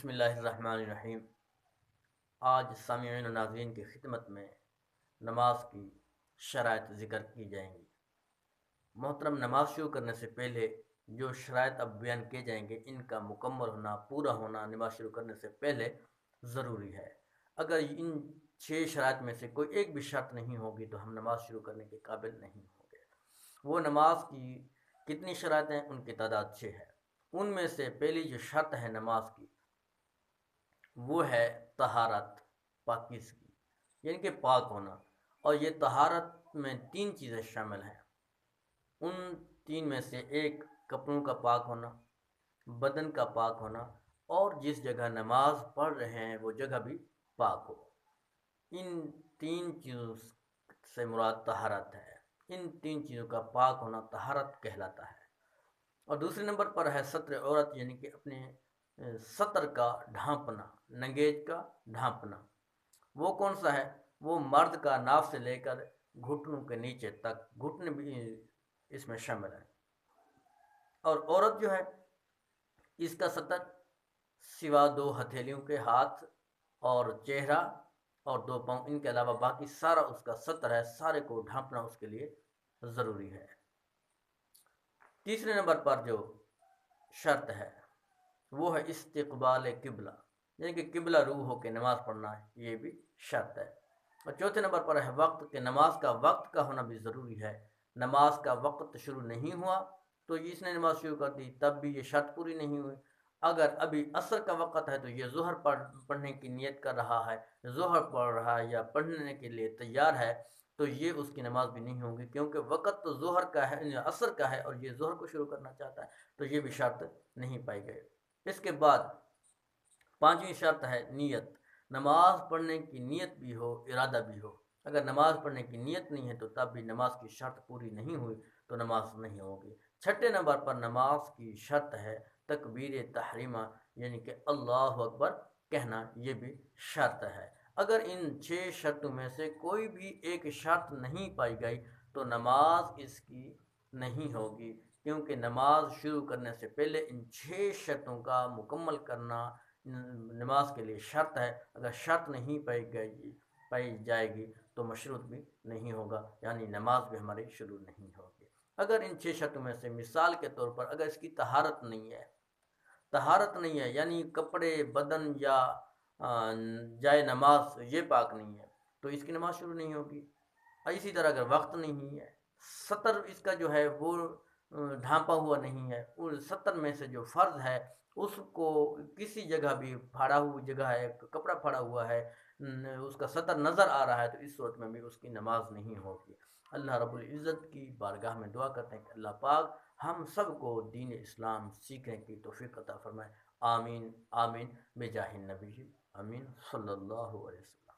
بسم اللہ الرحمن الرحیم۔ آج سامعین و ناظرین کی خدمت میں نماز کی شرائط ذکر کی جائیں گی۔ محترم، نماز شروع کرنے سے پہلے جو شرائط اب بیان کیے جائیں گے ان کا مکمل ہونا، پورا ہونا نماز شروع کرنے سے پہلے ضروری ہے۔ اگر ان 6 شرائط میں سے کوئی ایک بھی شرط نہیں ہوگی تو ہم نماز شروع کرنے کے قابل نہیں ہوں گے۔ وہ نماز کی کتنی شرائط ہیں؟ ان کی تعداد 6 ہے۔ ان میں سے پہلی جو شرط ہے نماز کی وہ ہے طہارت، پاکیزگی، یعنی کہ پاک ہونا۔ اور یہ طہارت میں 3 چیزیں شامل ہیں۔ ان 3 میں سے ایک کپڑوں کا پاک ہونا، بدن کا پاک ہونا، اور جس جگہ نماز پڑھ رہے ہیں وہ جگہ بھی پاک ہو۔ ان 3 چیزوں سے مراد طہارت ہے۔ ان 3 چیزوں کا پاک ہونا طہارت کہلاتا ہے۔ اور دوسرے نمبر پر ہے ستر عورت، یعنی کہ اپنے سطر کا ڈھانپنا، ننگیج کا ڈھانپنا۔ وہ کون سا ہے؟ وہ مرد کا ناف سے لے کر گھٹنوں کے نیچے تک، گھٹنے بھی اس میں شامل ہیں۔ اور عورت جو ہے اس کا سطر سوا 2 ہتھیلیوں کے ہاتھ اور چہرہ اور 2 پاؤں، ان کے علاوہ باقی سارا اس کا سطر ہے، سارے کو ڈھانپنا اس کے لیے ضروری ہے۔ تیسرے نمبر پر جو شرط ہے وہ ہے استقبال قبلہ، یعنی کہ قبلہ روح ہو کے نماز پڑھنا ہے، یہ بھی شرط ہے۔ اور چوتھے نمبر پر ہے وقت، کہ نماز کا وقت کا ہونا بھی ضروری ہے۔ نماز کا وقت شروع نہیں ہوا تو اس نے نماز شروع کر دی، تب بھی یہ شرط پوری نہیں ہوئی۔ اگر ابھی عصر کا وقت ہے تو یہ ظہر پڑھنے کی نیت کر رہا ہے، ظہر پڑھ رہا ہے یا پڑھنے کے لیے تیار ہے، تو یہ اس کی نماز بھی نہیں ہوگی، کیونکہ وقت تو ظہر کا ہے، عصر کا ہے، اور یہ ظہر کو شروع کرنا چاہتا ہے، تو یہ بھی شرط نہیں پائی گئی۔ اس کے بعد 5ویں شرط ہے نیت۔ نماز پڑھنے کی نیت بھی ہو، ارادہ بھی ہو۔ اگر نماز پڑھنے کی نیت نہیں ہے تو تب بھی نماز کی شرط پوری نہیں ہوئی تو نماز نہیں ہوگی۔ چھٹے نمبر پر نماز کی شرط ہے تکبیر تحریمہ، یعنی کہ اللہ اکبر کہنا، یہ بھی شرط ہے۔ اگر ان 6 شرطوں میں سے کوئی بھی ایک شرط نہیں پائی گئی تو نماز اس کی نہیں ہوگی، کیونکہ نماز شروع کرنے سے پہلے ان 6 شرطوں کا مکمل کرنا نماز کے لیے شرط ہے۔ اگر شرط نہیں پائی جائے گی تو مشروط بھی نہیں ہوگا، یعنی نماز بھی ہماری شروع نہیں ہوگی۔ اگر ان 6 شرطوں میں سے مثال کے طور پر اگر اس کی طہارت نہیں ہے، یعنی کپڑے، بدن یا جائے نماز یہ پاک نہیں ہے تو اس کی نماز شروع نہیں ہوگی۔ اسی طرح اگر وقت نہیں ہے، سطر اس کا جو ہے وہ ڈھانپا ہوا نہیں ہے، اور سطر میں سے جو فرض ہے اس کو کسی جگہ بھی پھاڑا ہوئی جگہ ہے، کپڑا پھاڑا ہوا ہے، اس کا سطر نظر آ رہا ہے، تو اس صورت میں بھی اس کی نماز نہیں ہوگی۔ اللہ رب العزت کی بارگاہ میں دعا کرتے ہیں کہ اللہ پاک ہم سب کو دین اسلام سیکھنے کی توفیق عطا فرمائے۔ آمین آمین بجاہ النبی، آمین صلی اللہ علیہ وسلم۔